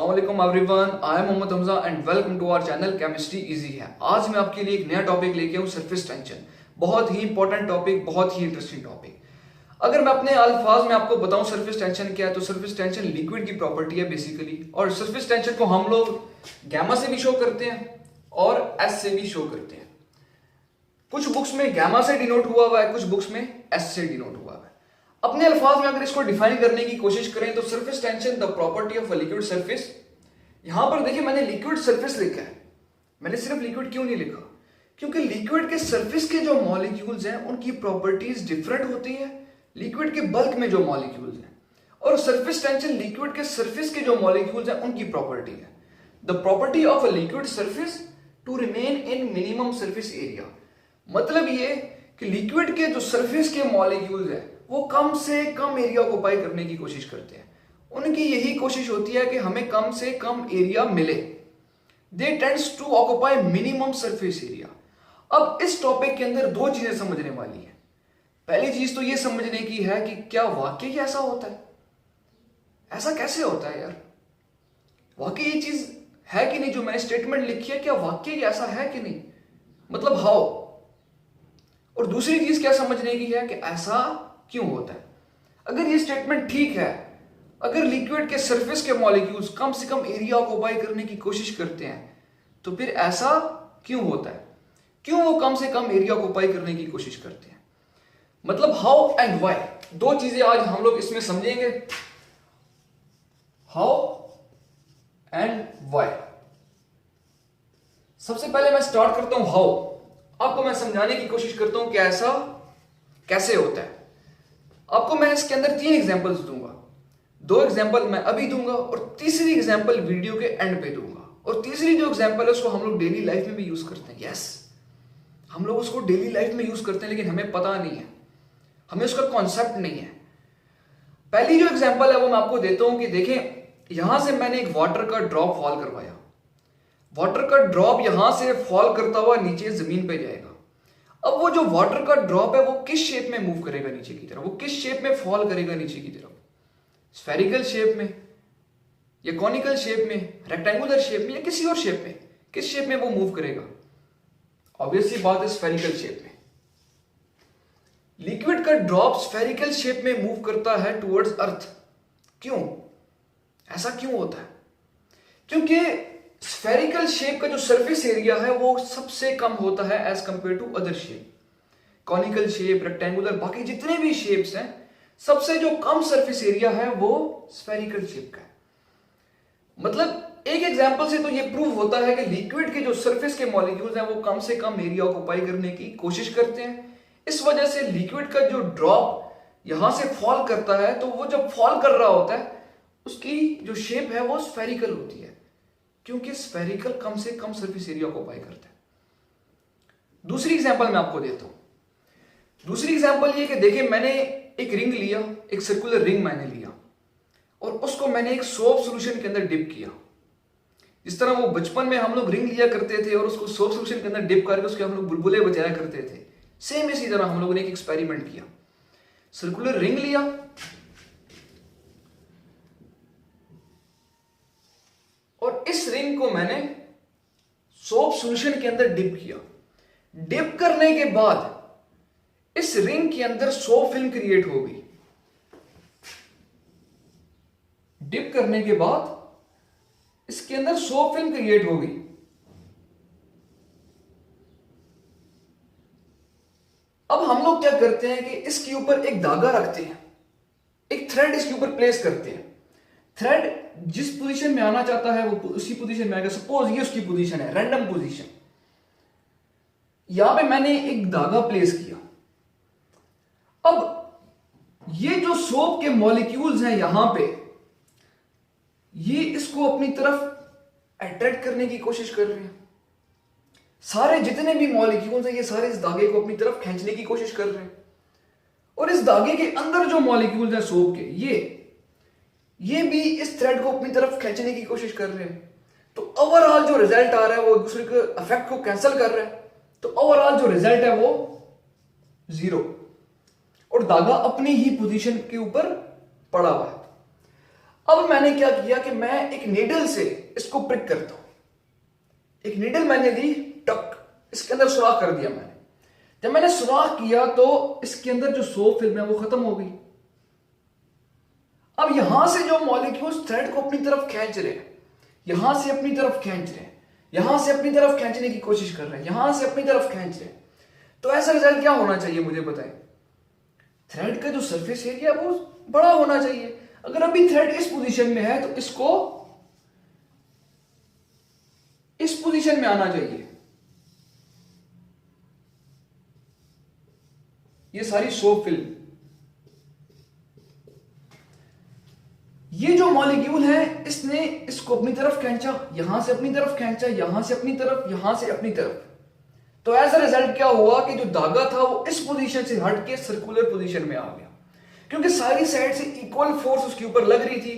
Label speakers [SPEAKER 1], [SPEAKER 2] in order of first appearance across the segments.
[SPEAKER 1] अस्सलाम वालेकुम everyone, I am Mohammad Hamza and welcome to our channel chemistry easy है। आज मैं आपके लिए एक नया टॉपिक लेके आऊँ, सरफेस टेंशन। बहुत ही इंपॉर्टेंट टॉपिक, बहुत ही इंटरेस्टिंग टॉपिक। अगर मैं अपने अल्फाज में आपको बताऊं सरफेस टेंशन क्या है, तो सरफेस टेंशन लिक्विड की प्रॉपर्टी है बेसिकली। और सरफेस टेंशन को हम लोग गैमा से भी शो करते हैं और एस से भी शो करते हैं। कुछ बुक्स में गैमा से डिनोट हुआ हुआ है, कुछ बुक्स में एस से डिनोट हुआ है। अपने अल्फाज में अगर इसको डिफाइन करने की कोशिश करें तो surface tension the property of a liquid surface. यहां पर देखिए मैंने लिक्विड सरफेस लिखा है। मैंने सिर्फ लिक्विड क्यों नहीं लिखा? क्योंकि लिक्विड के सरफेस के जो मॉलिक्यूल्स हैं उनकी प्रॉपर्टीज डिफरेंट होती है लिक्विड के बल्क में जो मॉलिक्यूल्स हैं, और सरफेस टेंशन लिक्विड के सरफेस के जो मॉलिक्यूल्स हैं उनकी प्रॉपर्टी है। The property of a liquid surface to remain in minimum surface area. मतलब ये कि लिक्विड के जो सरफेस के मॉलिक्यूल्स हैं वो कम से कम एरिया ऑक्युपाई करने की कोशिश करते हैं। उनकी यही कोशिश होती है कि हमें कम से कम एरिया मिले। They tends to occupy minimum surface area. अब इस टॉपिक के अंदर दो चीजें समझने वाली है। पहली चीज तो ये समझने की है कि क्या वाकई ऐसा होता है? ऐसा कैसे होता है यार? वाकई ये चीज है कि नहीं? जो मैंने स्टेटमेंट लिखी है, क्या वाकई ऐसा है कि नहीं? मतलब हाउ। और दूसरी चीज क्या समझने की है कि ऐसा क्यों होता है। अगर ये स्टेटमेंट ठीक है, अगर लिक्विड के सरफेस के मॉलिक्यूल्स कम से कम एरिया ऑक्युपाई करने की कोशिश करते हैं, तो फिर ऐसा क्यों होता है? क्यों वो कम से कम एरिया ऑक्युपाई करने की कोशिश करते हैं? मतलब हाउ एंड व्हाई, दो चीजें आज हम लोग इसमें समझेंगे। How and why. सबसे पहले मैं स्टार्ट करता हूं हाउ। आपको मैं समझाने की कोशिश करता हूं कि ऐसा कैसे होता है। आपको मैं इसके अंदर 3 एग्जांपल्स दूंगा। 2 एग्जांपल मैं अभी दूंगा और तीसरी एग्जांपल वीडियो के एंड पे दूंगा। और तीसरी जो एग्जांपल है उसको हम लोग डेली लाइफ में भी यूज करते हैं। यस, हम लोग उसको डेली लाइफ में यूज करते हैं, लेकिन हमें पता नहीं है, हमें उसका कॉन्सेप्ट नहीं है। पहली जो एग्जांपल है वो मैं आपको देता हूं कि देखें, यहां से मैंने एक वाटर का ड्रॉप फॉल करवाया। वाटर का ड्रॉप यहां से फॉल करता हुआ नीचे जमीन पे जाएगा। अब वो जो वाटर का ड्रॉप है वो किस शेप में मूव करेगा नीचे की तरफ? वो किस शेप में फॉल करेगा नीचे की तरफ? स्फेरिकल शेप में या कॉनिकल शेप में, रेक्टेंगुलर शेप में या किसी और शेप में? किस शेप में वो मूव करेगा? ऑब्वियसली बात है स्फेरिकल शेप में। लिक्विड का ड्रॉप स्फेरिकल शेप में मूव करता है टुवर्ड्स अर्थ। क्यों? ऐसा क्यों होता है? क्योंकि स्फेरिकल शेप का जो सरफेस एरिया है वो सबसे कम होता है as compared to other shape. Conical shape, rectangular, बाकी जितने भी शेप्स हैं, सबसे जो कम सरफेस एरिया है वो स्फेरिकल शेप का है। मतलब एक एग्जांपल से तो ये प्रूव होता है कि लिक्विड के जो सरफेस के मॉलिक्यूल्स हैं वो कम से कम एरिया ऑक्युपाई करने की कोशिश करते हैं। इस वजह से लिक्विड का जो ड्रॉप यहां से फॉल करता है, तो वो जब फॉल कर रहा होता है उसकी जो शेप है वो स्फेरिकल होती है, क्योंकि स्फेरिकल कम से कम सरफेस एरिया ऑक्युपाई करता है। दूसरी एग्जांपल मैं आपको देता हूं। दूसरी एग्जांपल ये कि देखिए, मैंने एक रिंग लिया, एक सर्कुलर रिंग मैंने लिया और उसको मैंने एक सोप सॉल्यूशन के अंदर डिप किया। जिस तरह वो बचपन में हम लोग रिंग लिया करते थे और उसको सोप सॉल्यूशन के अंदर डिप करके उसके हम लोग बुलबुले बजाया करते थे, सेम इसी तरह हम लोगों ने एक एक्सपेरिमेंट किया। सर्कुलर रिंग लिया और इस रिंग को मैंने सोप सॉल्यूशन के अंदर डिप किया। डिप करने के बाद इस रिंग के अंदर सोप फिल्म क्रिएट हो गई। डिप करने के बाद इसके अंदर सोप फिल्म क्रिएट हो गई। अब हम लोग क्या करते हैं कि इसके ऊपर एक धागा रखते हैं, एक थ्रेड इसके ऊपर प्लेस करते हैं। थ्रेड जिस पोजीशन में आना चाहता है वो उसी पोजीशन में आएगा। सपोज ये उसकी पोजीशन है, रैंडम पोजीशन। यहां पे मैंने एक धागा प्लेस किया। अब ये जो सोप के मॉलिक्यूल्स हैं यहां पे, ये इसको अपनी तरफ अट्रैक्ट करने की कोशिश कर रहे हैं। सारे जितने भी मॉलिक्यूल्स हैं ये सारे इस धागे को अपनी तरफ खींचने की कोशिश कर रहे हैं। और इस धागे के अंदर जो मॉलिक्यूल्स हैं सोप के, ये भी इस थ्रेड को अपनी तरफ खींचने की कोशिश कर रहे हैं। तो ओवरऑल जो रिजल्ट आ रहा है वो एक दूसरे के इफेक्ट को कैंसिल कर रहा है। तो ओवरऑल जो रिजल्ट है वो 0 और धागा अपनी ही पोजीशन के ऊपर पड़ा हुआ है। अब मैंने क्या किया कि मैं एक नीडल से इसको प्रिक करता हूं। एक नीडल मैंने ली, टक, इसके अंदर सुराख कर दिया मैंने। जब मैंने सुराख किया तो इसके अंदर जो सोप फिल्म है वो खत्म हो गई। अब यहां से जो मॉलिक्यूल्स थ्रेड को अपनी तरफ खींच रहे हैं, यहां से अपनी तरफ खींच रहे हैं, यहां से अपनी तरफ खींचने की कोशिश कर रहे हैं, यहां से अपनी तरफ खींच रहे हैं, तो ऐसा रिजल्ट क्या होना चाहिए मुझे बताएं? थ्रेड का जो सरफेस एरिया वो बड़ा होना चाहिए। अगर अभी थ्रेड इस पोजीशन में है तो इसको इस पोजीशन में आना चाहिए। ये सारी सोप फिल्म, ये जो मॉलिक्यूल है इसने इसको अपनी तरफ खींचा, यहां से अपनी तरफ खींचा, यहां से अपनी तरफ, यहां से अपनी तरफ। तो ऐसा रिजल्ट क्या हुआ कि जो धागा था वो इस पोजीशन से हट के सर्कुलर पोजीशन में आ गया, क्योंकि सारी साइड से इक्वल फोर्स उसके ऊपर लग रही थी।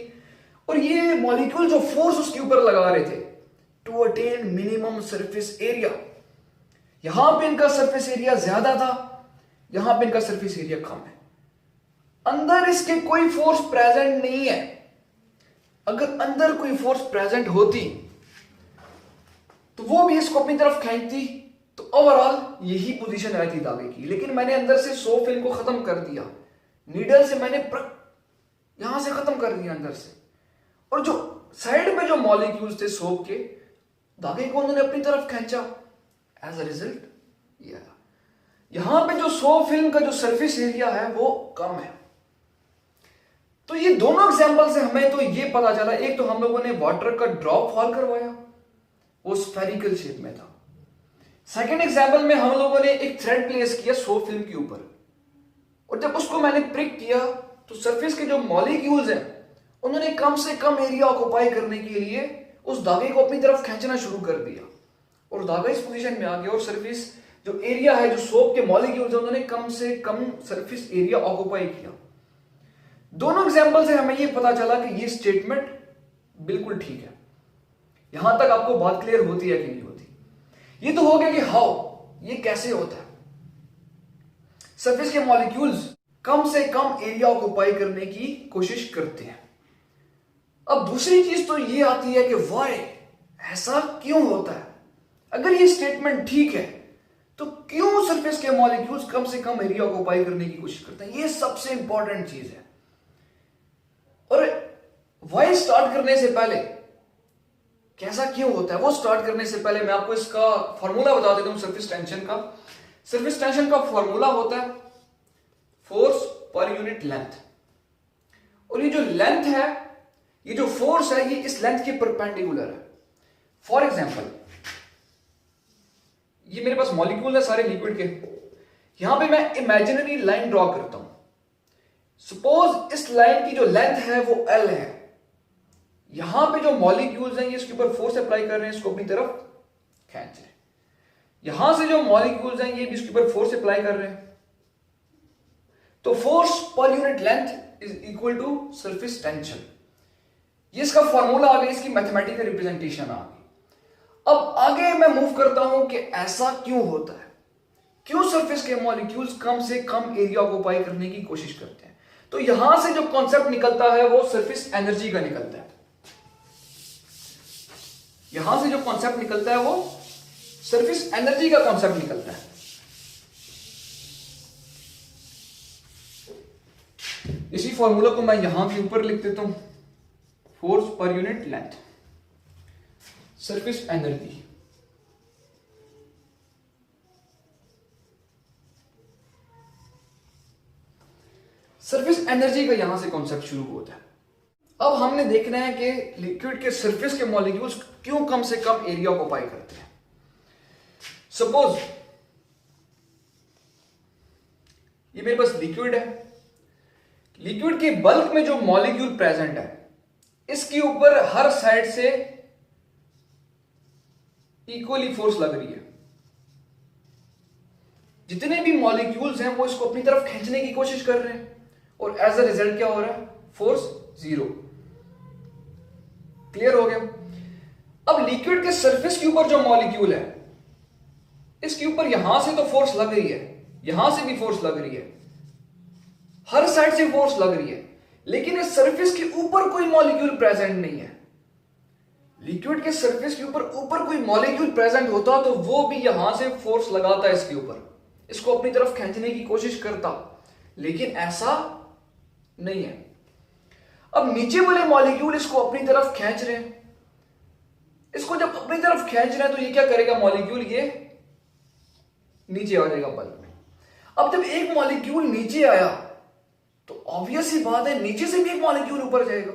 [SPEAKER 1] और ये मॉलिक्यूल जो फोर्स उसके ऊपर लगा रहे थे to attain minimum surface area, यहां पे इनका सरफेस एरिया ज्यादा था, यहां पे इनका सरफेस एरिया कम है। अंदर इसके कोई फोर्स प्रेजेंट नहीं है। अगर अंदर कोई फोर्स प्रेजेंट होती तो वो भी इसको अपनी तरफ खींचती, तो ओवरऑल यही पोजीशन रहती धागे की। लेकिन मैंने अंदर से सोप फिल्म को खत्म कर दिया, नीडल से मैंने यहां से खत्म कर दिया अंदर से, और जो साइड में जो मॉलिक्यूल्स थे सोप के, धागे को उन्होंने अपनी तरफ खींचा। एज अ रिजल्ट यहां पे जो सोप फिल्म का जो सरफेस एरिया है वो कम है। तो ये दोनों एग्जांपल से हमें तो ये पता चला, एक तो हम लोगों ने वाटर का ड्रॉप फॉल करवाया, वो स्फेरिकल शेप में था। सेकंड एग्जांपल में हम लोगों ने एक थ्रेड प्लेस किया सोप फिल्म के ऊपर, और जब उसको मैंने प्रिक किया तो सरफेस के जो मॉलिक्यूल्स हैं उन्होंने कम से कम एरिया ऑक्युपाई करने के लिए उस धागे को अपनी तरफ खींचना शुरू कर दिया, और धागा इस पोजीशन में आ गया, और सरफेस जो एरिया है, जो सोप के मॉलिक्यूल्स हैं, उन्होंने कम से कम सरफेस एरिया ऑक्युपाई किया। दोनों एग्जांपल से हमें यह पता चला कि ये स्टेटमेंट बिल्कुल ठीक है। यहां तक आपको बात क्लियर होती है कि नहीं होती? ये तो हो गया कि हाउ, ये कैसे होता है। सरफेस के मॉलिक्यूल्स कम से कम एरिया ऑक्युपाई करने की कोशिश करते हैं। अब दूसरी चीज तो ये आती है कि व्हाई, ऐसा क्यों होता है? अगर ये स्टेटमेंट ठीक है तो क्यों सरफेस के मॉलिक्यूल्स कम से कम एरिया ऑक्युपाई करने की कोशिश करते हैं? ये सबसे इंपॉर्टेंट चीज है। और व्हाई स्टार्ट करने से पहले, कैसा क्यों होता है, वो स्टार्ट करने से पहले मैं आपको इसका फॉर्मूला बता देता हूं सरफेस टेंशन का। सरफेस टेंशन का फॉर्मूला होता है फोर्स पर यूनिट लेंथ, और ये जो लेंथ है, ये जो फोर्स है, ये इस लेंथ के परपेंडिकुलर है। फॉर एग्जांपल, ये मेरे पास मॉलिक्यूल है सारे लिक्विड के, यहां पे मैं इमेजिनरी लाइन ड्रॉ करता हूं। सपोज इस लाइन की जो लेंथ है वो L है, यहां पे जो मॉलिक्यूल्स हैं ये इसके ऊपर फोर्स अप्लाई कर रहे हैं, इसको अपनी तरफ खींच रहे हैं। यहां से जो मॉलिक्यूल्स हैं ये भी इसके ऊपर फोर्स अप्लाई कर रहे हैं। तो force per unit length is equal to surface tension. ये इसका फॉर्मूला आ गया, इसकी मैथमेटिकल रिप्रेजेंटेशन आ गई। अब आगे मैं मूव करता हूं कि ऐसा क्यों होता है, क्यों सरफेस के मॉलिक्यूल्स कम से कम एरिया ऑक्युपाई करने की कोशिश करते हैं। तो यहां से जो कॉन्सेप्ट निकलता है वो सरफेस एनर्जी का निकलता है। यहां से जो कॉन्सेप्ट निकलता है वो सरफेस एनर्जी का कॉन्सेप्ट निकलता है। इसी फॉर्मूला को मैं यहां के ऊपर लिख देता हूं, force per unit length, surface energy. Surface energy का यहां से कॉन्सेप्ट शुरू होता है। अब हमने देखना है कि लिक्विड के सरफेस के मॉलिक्यूल्स क्यों कम से कम एरिया ऑक्युपाई करते हैं। सपोज ये मेरे पास लिक्विड है, लिक्विड के बल्क में जो मॉलिक्यूल प्रेजेंट है इसके ऊपर हर साइड से इक्वली फोर्स लग रही है। जितने भी मॉलिक्यूल्स हैं वो इसको अपनी तरफ खींचने की कोशिश कर रहे हैं, और एज अ रिजल्ट क्या हो रहा है, फोर्स 0। क्लियर हो गया? अब लिक्विड के सरफेस के ऊपर जो मॉलिक्यूल है इसके ऊपर यहां से तो फोर्स लग रही है, यहां से भी फोर्स लग रही है, हर साइड से फोर्स लग रही है, लेकिन इस सरफेस के ऊपर कोई मॉलिक्यूल प्रेजेंट नहीं है। लिक्विड के सरफेस के ऊपर कोई मॉलिक्यूल प्रेजेंट होता तो वो भी यहां से फोर्स लगाता इसके ऊपर, इसको अपनी तरफ खींचने की कोशिश करता, लेकिन ऐसा नहीं है। अब नीचे वाले मॉलिक्यूल इसको अपनी तरफ खींच रहे हैं। इसको जब अपनी तरफ खींच रहे हैं तो ये क्या करेगा, मॉलिक्यूल ये नीचे आ जाएगा बल्ब में। अब जब एक मॉलिक्यूल नीचे आया तो ऑब्वियस ही बात है नीचे से भी एक मॉलिक्यूल ऊपर जाएगा।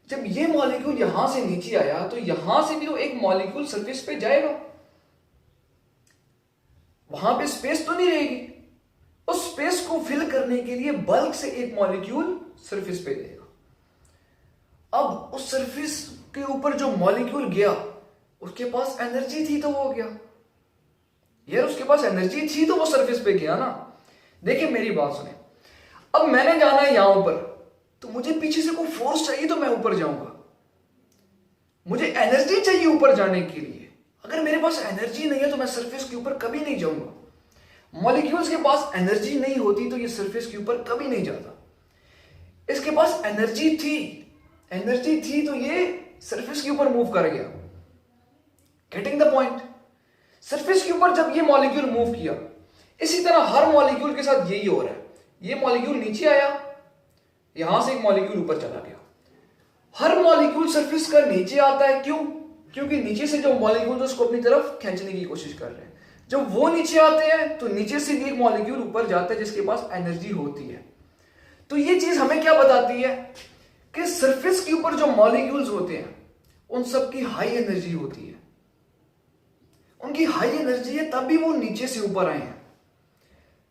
[SPEAKER 1] जब ये मॉलिक्यूल यहां से नीचे आया तो यहां से भी तो एक मॉलिक्यूल सरफेस पे जाएगा, वहां पे स्पेस तो नहीं रहेगी। उस स्पेस को फिल करने के लिए बल्क से एक मॉलिक्यूल सरफेस पे जाएगा। अब उस सरफेस के ऊपर जो मॉलिक्यूल गया उसके पास एनर्जी थी तो वो गया यार, उसके पास एनर्जी थी तो वो सरफेस पे गया ना। देखिए मेरी बात सुने, अब मैंने जाना है यहां ऊपर तो मुझे पीछे से कोई फोर्स चाहिए तो मैं ऊपर जाऊंगा, मुझे एनर्जी चाहिए ऊपर जाने के लिए। अगर मेरे पास एनर्जी नहीं है तो मैं सरफेस के ऊपर कभी नहीं जाऊंगा। मॉलिक्यूल्स के पास एनर्जी नहीं होती तो ये सरफेस के ऊपर कभी नहीं जाता। इसके पास एनर्जी थी तो ये सरफेस के ऊपर मूव कर गया। Getting the point. सरफेस के ऊपर जब ये मॉलिक्यूल मूव किया, इसी तरह हर मॉलिक्यूल के साथ यही हो रहा है। ये मॉलिक्यूल नीचे आया, यहां से एक मॉलिक्यूल ऊपर चला गया। हर मॉलिक्यूल सरफेस का नीचे आता है, क्यों? क्योंकि नीचे से जो मॉलिक्यूल उसको अपनी तरफ खींचने की कोशिश कर रहे हैं। जब वो नीचे आते हैं तो नीचे से भी एक मॉलिक्यूल ऊपर जाता है जिसके पास एनर्जी होती है। तो ये चीज हमें क्या बताती है कि सरफेस के ऊपर जो मॉलिक्यूल्स होते हैं उन सब की हाई एनर्जी होती है। उनकी हाई एनर्जी है तभी वो नीचे से ऊपर आए हैं।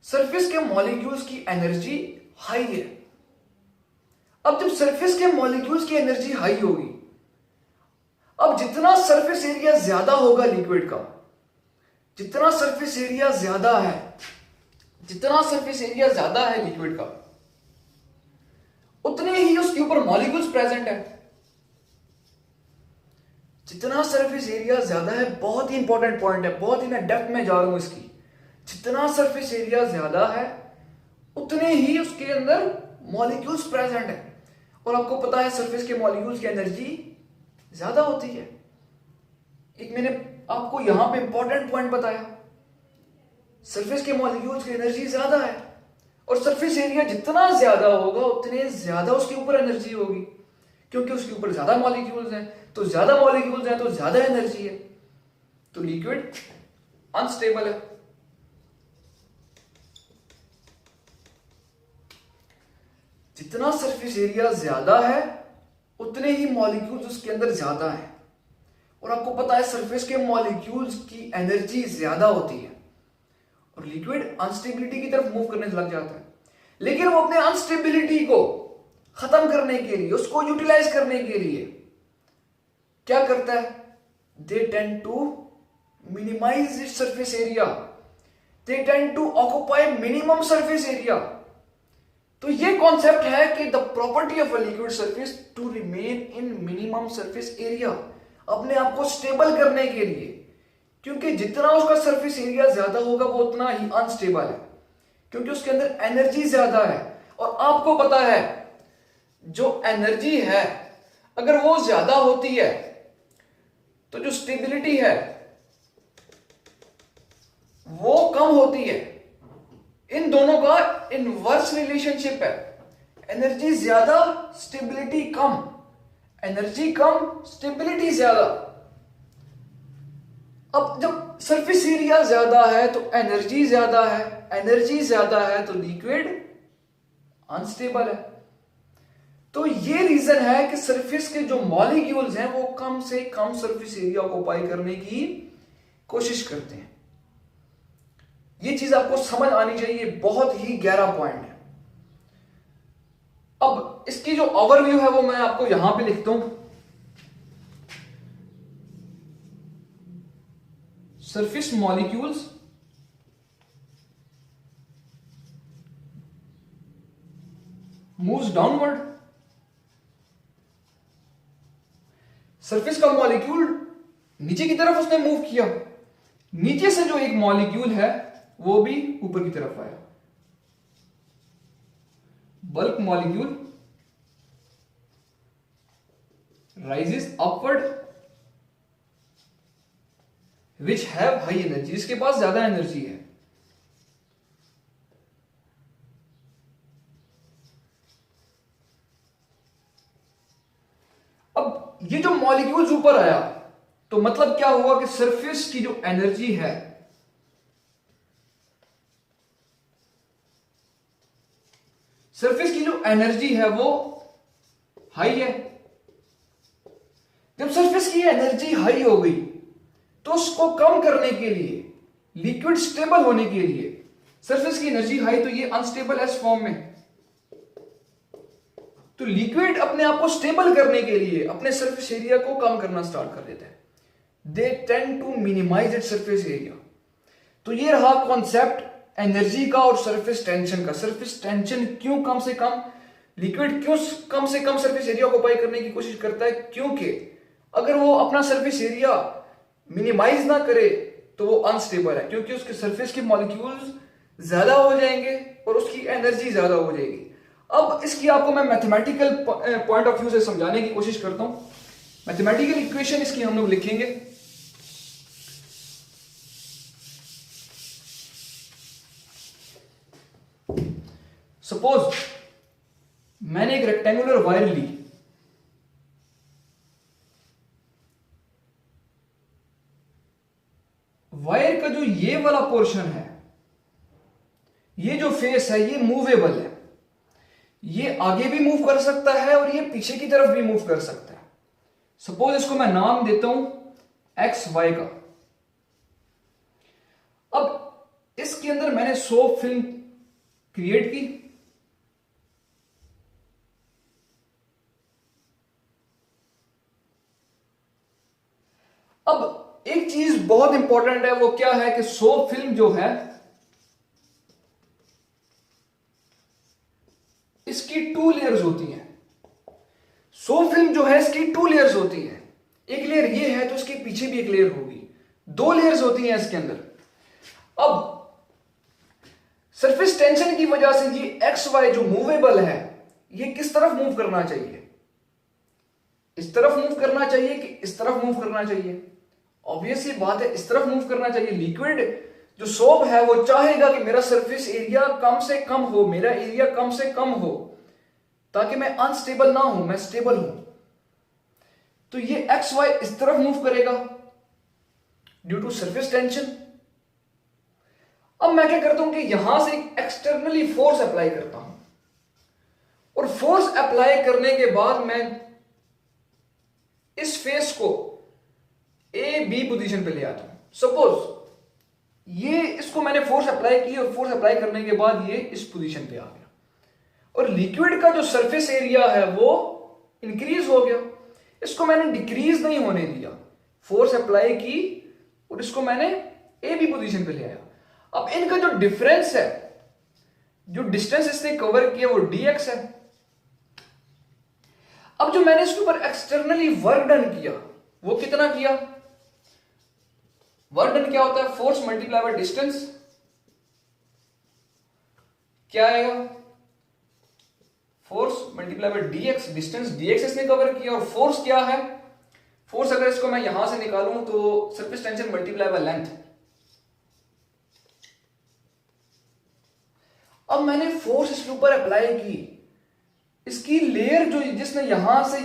[SPEAKER 1] सरफेस के मॉलिक्यूल्स की एनर्जी हाई है। अब जब सरफेस के मॉलिक्यूल्स की एनर्जी हाई होगी, अब जितना सरफेस एरिया ज्यादा होगा लिक्विड का, जितना सरफेस एरिया ज्यादा है, जितना सरफेस एरिया ज्यादा है लिक्विड का, उतने ही उसके ऊपर मॉलिक्यूल्स प्रेजेंट है। जितना सरफेस एरिया ज्यादा है, बहुत ही इंपॉर्टेंट पॉइंट है, बहुत ही मैं डेप्थ में जा रहा हूं इसकी। जितना सरफेस एरिया ज्यादा है उतने ही उसके अंदर मॉलिक्यूल्स प्रेजेंट है। और आपको पता है सरफेस के मॉलिक्यूल्स की एनर्जी ज्यादा होती है। एक मैंने आपको यहां पे इंपॉर्टेंट पॉइंट बताया, सरफेस के मॉलिक्यूल्स की एनर्जी ज्यादा है और सरफेस एरिया जितना ज्यादा होगा उतने ज्यादा उसके ऊपर एनर्जी होगी, क्योंकि उसके ऊपर ज्यादा मॉलिक्यूल्स हैं। तो ज्यादा मॉलिक्यूल्स हैं तो ज्यादा एनर्जी है। तो लिक्विड अनस्टेबल है। जितना सरफेस एरिया ज्यादा है उतने ही मॉलिक्यूल्स उसके अंदर ज्यादा है। और आपको पता है सरफेस के मॉलिक्यूल्स की एनर्जी ज्यादा होती है और लिक्विड अनस्टेबिलिटी की तरफ मूव करने लग जाता है। लेकिन वो अपने अनस्टेबिलिटी को खत्म करने के लिए, उसको यूटिलाइज करने के लिए क्या करता है? They tend to minimize its surface area, they tend to occupy minimum surface area. तो ये कॉन्सेप्ट है कि the property of a liquid surface to remain in minimum surface area, अपने आप को स्टेबल करने के लिए। क्योंकि जितना उसका सरफेस एरिया ज्यादा होगा वो उतना ही अनस्टेबल है, क्योंकि उसके अंदर एनर्जी ज्यादा है। और आपको पता है जो एनर्जी है अगर वो ज्यादा होती है तो जो स्टेबिलिटी है वो कम होती है। इन दोनों का इनवर्स रिलेशनशिप है। एनर्जी ज्यादा, स्टेबिलिटी कम, एनर्जी कम, स्टेबिलिटी ज्यादा। अब जब सरफेस एरिया ज्यादा है तो एनर्जी ज्यादा है, एनर्जी ज्यादा है तो लिक्विड अनस्टेबल है। तो ये रीजन है कि सरफेस के जो मॉलिक्यूल्स हैं वो कम से कम सरफेस एरिया को ऑक्युपाई करने की कोशिश करते हैं। ये चीज आपको समझ आनी चाहिए, बहुत ही गहरा पॉइंट है। अब इसकी जो ओवरव्यू है वो मैं आपको यहां पे लिखता हूं। Surface molecules moves downward. Surface का मॉलिक्यूल नीचे की तरफ उसने मूव किया, नीचे से जो एक मॉलिक्यूल है वो भी ऊपर की तरफ आया। Bulk molecule rises upward which have high energy, इसके पास ज्यादा एनर्जी है। अब ये जो मॉलिक्यूल्स ऊपर आया तो मतलब क्या हुआ कि सरफेस की जो एनर्जी है, सरफेस की जो एनर्जी है वो हाई है। जब सरफेस की एनर्जी हाई हो गई तो उसको कम करने के लिए, लिक्विड स्टेबल होने के लिए, सरफेस की एनर्जी हाई तो ये अनस्टेबल है इस फॉर्म में, तो लिक्विड अपने आप को स्टेबल करने के लिए अपने सरफेस एरिया को कम करना स्टार्ट कर देता है। They tend to minimize it surface area. तो ये रहा कॉन्सेप्ट एनर्जी का और सरफेस टेंशन का। सरफेस टेंशन क्यों कम से कम, लिक्विड क्यों कम से कम सरफेस एरिया ऑक्यूपाई करने की कोशिश करता है, क्योंकि अगर वो अपना सरफेस एरिया मिनिमाइज ना करे तो वो अनस्टेबल है, क्योंकि उसके सरफेस के मॉलिक्यूल्स ज्यादा हो जाएंगे और उसकी एनर्जी ज्यादा हो जाएगी। अब इसकी आपको मैं मैथमेटिकल पॉइंट ऑफ व्यू से समझाने की कोशिश करता हूं। मैथमेटिकल इक्वेशन इसकी हम लोग लिखेंगे। सपोज मैंने एक रेक्टेंगुलर वायर ली, वायर का जो ये वाला पोर्शन है, ये जो फेस है ये मूवेबल है, ये आगे भी मूव कर सकता है और ये पीछे की तरफ भी मूव कर सकता है। सपोज इसको मैं नाम देता हूं एक्स वाई का। अब इसके अंदर मैंने सोप फिल्म क्रिएट की, अब एक चीज बहुत इंपॉर्टेंट है, वो क्या है कि सोप फिल्म जो है इसकी 2 लेयर्स होती हैं। सोप फिल्म जो है इसकी 2 लेयर्स होती हैं। एक लेयर ये है तो इसके पीछे भी एक लेयर होगी, 2 लेयर्स होती हैं इसके अंदर। अब सरफेस टेंशन की वजह से ये एक्स वाई जो मूवेबल है ये किस तरफ मूव करना चाहिए, इस तरफ मूव करना चाहिए कि इस तरफ मूव करना चाहिए? ऑब्वियसली बात है इस तरफ मूव करना चाहिए। लिक्विड जो सोप है वो चाहेगा कि मेरा सरफेस एरिया कम से कम हो, मेरा एरिया कम से कम हो, ताकि मैं अनस्टेबल ना हूं, मैं स्टेबल हूं। तो ये एक्स वाई इस तरफ मूव करेगा ड्यू टू सरफेस टेंशन। अब मैं क्या करता हूं कि यहां से एक एक्सटर्नली फोर्स अप्लाई करता हूं, और फोर्स अप्लाई करने के बाद मैं इस फेस को ए बी पोजीशन पे ले आता हूं। सपोज ये इसको मैंने फोर्स अप्लाई की और फोर्स अप्लाई करने के बाद ये इस पोजीशन पे आ गया, और लिक्विड का जो सरफेस एरिया है वो इंक्रीज हो गया। इसको मैंने डिक्रीज नहीं होने दिया, फोर्स अप्लाई की और इसको मैंने ए बी पोजीशन पे ले आया। अब इनका जो डिफरेंस है, जो डिस्टेंस इसने कवर किया वो dx है। अब जो मैंने इसके ऊपर एक्सटर्नली वर्क डन किया वो कितना किया? वर्क डन क्या होता है? Force multiply by distance. क्या आएगा? Force multiply by dx। Distance dx इसने कवर किया, और फोर्स क्या है? फोर्स अगर इसको मैं यहां से निकालूं तो surface tension multiply by length. अब मैंने फोर्स इसके ऊपर अप्लाई की, इसकी लेयर जो जिसने यहां से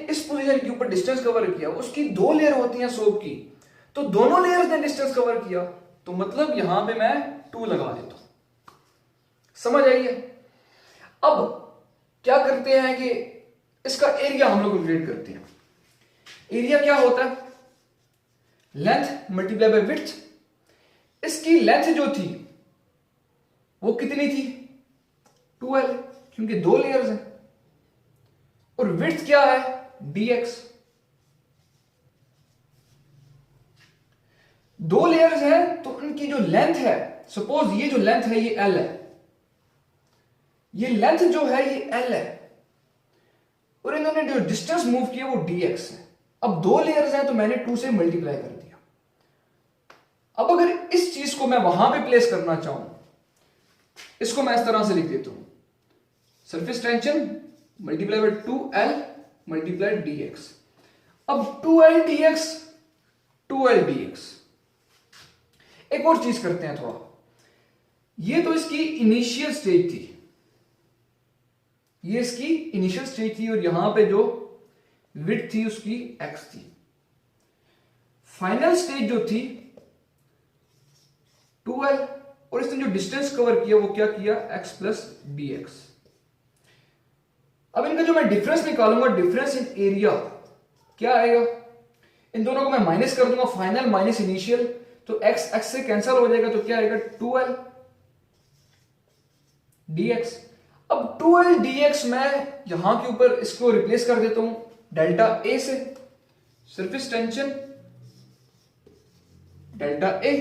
[SPEAKER 1] इस पोजीशन के ऊपर डिस्टेंस कवर किया, उसकी 2 लेयर होती हैं सोप की, तो दोनों लेयर्स ने डिस्टेंस कवर किया, तो मतलब यहां पे मैं 2 लगा देता हूं। समझ आई है? अब क्या करते हैं कि इसका एरिया हम लोग कैलकुलेट करते हैं। एरिया क्या होता है? Length multiply by width. इसकी लेंथ जो थी वो कितनी थी? 2l, क्योंकि 2 लेयर्स हैं, और विड्थ क्या है? dx। 2 लेयर्स हैं तो उनकी जो लेंथ है, सपोज ये जो लेंथ है ये l है, ये लेंथ जो है ये l है, और इन्होंने जो डिस्टेंस मूव किया वो dx है। अब 2 लेयर्स हैं तो मैंने 2 से मल्टीप्लाई कर दिया। अब अगर इस चीज को मैं वहां पे प्लेस करना चाहूं, इसको मैं इस तरह से लिख देता हूं, surface tension multiply by 2L multiply dx। अब 2L dx, 2L dx। एक और चीज करते हैं थोड़ा, ये तो इसकी इनिशियल स्टेज थी, ये इसकी इनिशियल स्टेज थी, और यहां पे जो विड्थ थी उसकी x थी। फाइनल स्टेज जो थी 2L, और इसने जो डिस्टेंस कवर किया वो क्या किया, x प्लस dx। अब इनका जो मैं डिफरेंस निकालूंगा, डिफरेंस इन एरिया क्या आएगा, इन दोनों को मैं माइनस कर दूंगा, फाइनल माइनस इनिशियल, तो x x से कैंसिल हो जाएगा, तो क्या आएगा 2L dx। अब 2L dx मैं यहां के ऊपर इसको रिप्लेस कर देता हूं डेल्टा A से, सरफेस टेंशन डेल्टा A,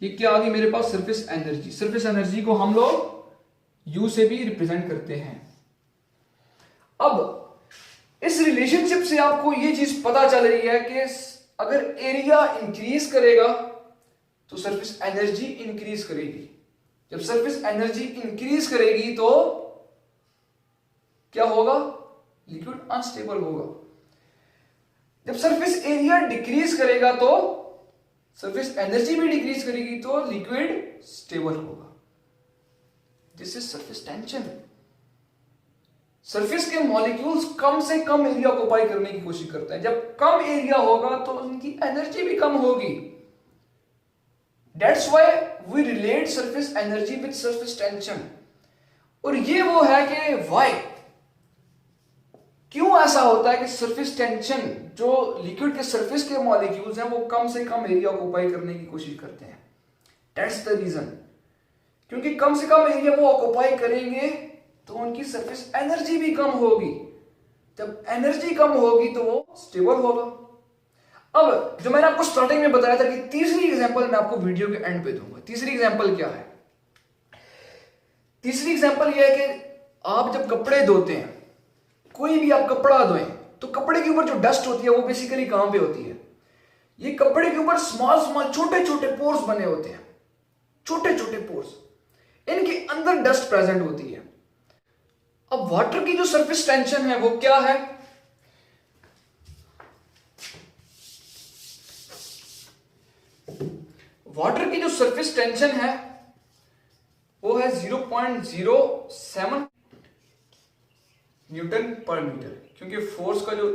[SPEAKER 1] ये क्या आ गई मेरे पास, सरफेस एनर्जी। सरफेस एनर्जी को हम लोग U से भी रिप्रेजेंट करते हैं। अब इस रिलेशनशिप से आपको ये चीज पता चल रही है कि अगर एरिया इंक्रीज करेगा तो सरफेस एनर्जी इंक्रीज करेगी। जब सरफेस एनर्जी इंक्रीज करेगी तो क्या होगा, लिक्विड अनस्टेबल होगा। जब सरफेस एरिया डिक्रीज करेगा तो सरफेस एनर्जी भी डिक्रीज करेगी तो लिक्विड स्टेबल होगा। This is surface tension. Surface के मॉलिक्यूल्स कम से कम एरिया ऑक्युपाई करने की कोशिश करते हैं। जब कम एरिया होगा तो उनकी एनर्जी भी कम होगी। That's why we relate surface energy with surface tension. और ये वो है कि व्हाई, क्यों ऐसा होता है कि सरफेस टेंशन, जो लिक्विड के सरफेस के मॉलिक्यूल्स हैं वो कम से कम एरिया ऑक्युपाई करने की कोशिश करते हैं। दैट्स द रीजन, क्योंकि कम से कम एरिया वो ऑक्युपाई करेंगे तो उनकी सरफेस एनर्जी भी कम होगी। जब एनर्जी कम होगी तो वो स्टेबल होगा। अब जो मैंने आपको स्टार्टिंग में बताया था कि तीसरी एग्जांपल मैं आपको वीडियो के एंड पे दूंगा। तीसरी एग्जांपल क्या है, तीसरी एग्जांपल ये है कि आप जब कपड़े धोते हैं, कोई भी आप कपड़ा धोएं तो कपड़े के ऊपर जो डस्ट होती है वो बेसिकली कहां पे होती है, ये कपड़े के ऊपर स्मॉल स्मॉल छोटे छोटे पोर्स बने होते हैं, छोटे छोटे पोर्स, इनके अंदर डस्ट प्रेजेंट होती है। अब वाटर की जो सरफेस टेंशन है वो क्या है, वाटर की जो सरफेस टेंशन है वो है 0.07 न्यूटन पर मीटर, क्योंकि फोर्स का जो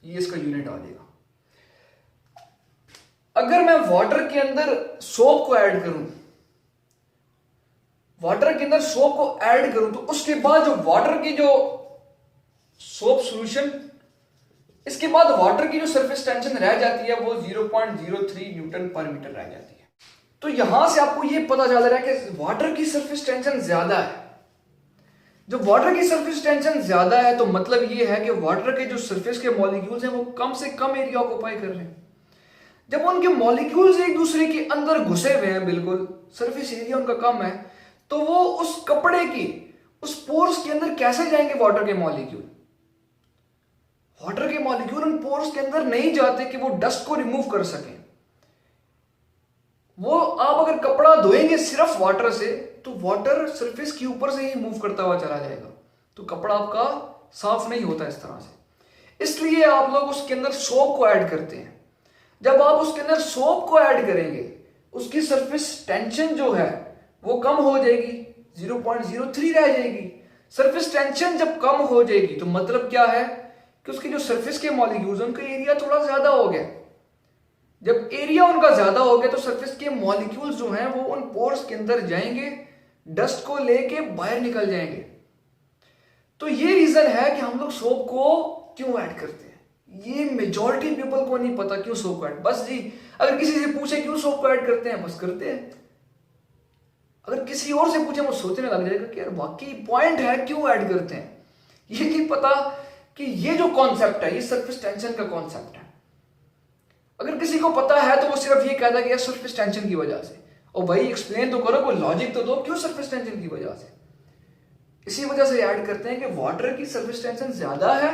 [SPEAKER 1] ये इसका यूनिट आ जाएगा। अगर मैं वाटर के अंदर सोप को ऐड करूं, वाटर के अंदर सोप को ऐड करूं तो उसके बाद जो वाटर की जो सोप सॉल्यूशन, इसके बाद वाटर की जो सरफेस टेंशन रह जाती है वो 0.03 न्यूटन पर मीटर रह जाती है। तो यहां से आपको यह पता चल रहा है कि वाटर की सरफेस टेंशन ज्यादा है। जब वाटर की सरफेस टेंशन ज्यादा है तो मतलब यह है कि वाटर के जो सरफेस के मॉलिक्यूल्स हैं वो कम से कम एरिया ऑक्युपाई कर रहे हैं। जब उनके मॉलिक्यूल्स एक दूसरे के अंदर घुसे हुए हैं, बिल्कुल सरफेस एरिया उनका कम है, तो वो उस कपड़े की उस पोर्स के अंदर कैसे जाएंगे वाटर के मॉलिक्यूल। वाटर के मॉलिक्यूल उन पोर्स के अंदर नहीं जाते कि वो डस्ट को रिमूव कर सकें। वो आप अगर कपड़ा धोएंगे सिर्फ वाटर से तो वाटर सरफेस के ऊपर से ही मूव करता हुआ चला जाएगा, तो कपड़ा आपका साफ नहीं होता इस तरह से। इसलिए आप लोग उसके अंदर सोप को ऐड करते हैं। जब आप उसके अंदर सोप को ऐड करेंगे उसकी सरफेस टेंशन जो है वो कम हो जाएगी, 0.03 रह जाएगी। सरफेस टेंशन जब कम हो जाएगी तो मतलब क्या है कि उसके जो सरफेस के मॉलिक्यूल्स उनका एरिया थोड़ा ज्यादा हो गया। जब एरिया उनका ज्यादा हो गया तो सरफेस के मॉलिक्यूल्स जो हैं वो उन पोर्स के अंदर जाएंगे, डस्ट को लेके बाहर निकल जाएंगे। तो ये रीजन है कि हम लोग सोप को क्यों ऐड करते हैं। ये मेजॉरिटी पीपल को नहीं पता क्यों सोप को ऐड, बस जी अगर किसी से पूछे क्यों सोप को ऐड करते हैं, बस करते हैं। अगर किसी और से पूछे वो सोचने लग जाएगा कि यार वाकई पॉइंट है क्यों ऐड करते हैं। ये नहीं पता कि ये जो कॉन्सेप्ट है ये सरफेस टेंशन का कॉन्सेप्ट है। अगर किसी को पता है तो वो सिर्फ ये कहता है कि यार सरफेस टेंशन की वजह से, और भाई एक्सप्लेन तो करो, कोई लॉजिक तो दो क्यों सरफेस टेंशन की वजह से। इसी वजह से ऐड करते हैं कि वाटर की सरफेस टेंशन ज्यादा है,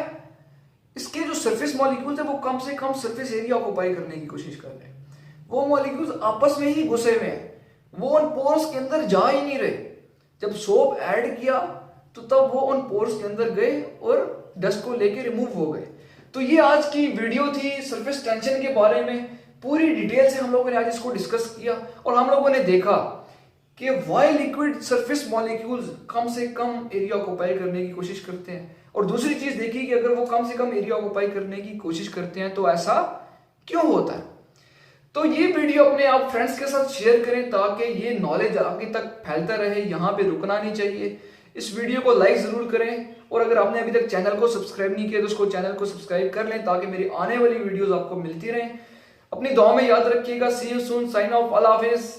[SPEAKER 1] इसके जो सरफेस मॉलिक्यूल्स है वो कम से कम सरफेस एरिया ऑक्युपाई करने की कोशिश कर रहे हैं। वो मॉलिक्यूल्स आपस में ही घुसे हुए हैं, वो उन पोर्स के अंदर जा ही नहीं रहे। जब सोप ऐड किया तो तब वो उन पोर्स के अंदर गए और डस्ट को लेके रिमूव हो गए। तो ये आज की वीडियो थी सरफेस टेंशन के बारे में। पूरी डिटेल से हम लोगों ने आज इसको डिस्कस किया और हम लोगों ने देखा कि वाई लिक्विड सरफेस मॉलिक्यूल्स कम से कम एरिया ऑक्यूपाई करने की कोशिश करते हैं, और दूसरी चीज देखी कि अगर वो कम से कम एरिया ऑक्यूपाई करने की कोशिश करते हैं तो ऐसा क्यों होता है। तो ये वीडियो अपने आप फ्रेंड्स के साथ शेयर करें ताकि ये नॉलेज आगे तक फैलता रहे, यहाँ पे रुकना नहीं चाहिए। इस वीडियो को लाइक जरूर करें और अगर आपने अभी तक चैनल को सब्सक्राइब नहीं किया तो उसको चैनल को सब्सक्राइब कर लें ताकि मेरी आने वाली वीडियोस आपको मिलती रहें। अपनी दुआ में याद रखिएगा। See you soon, sign off, अल्लाह हाफिज।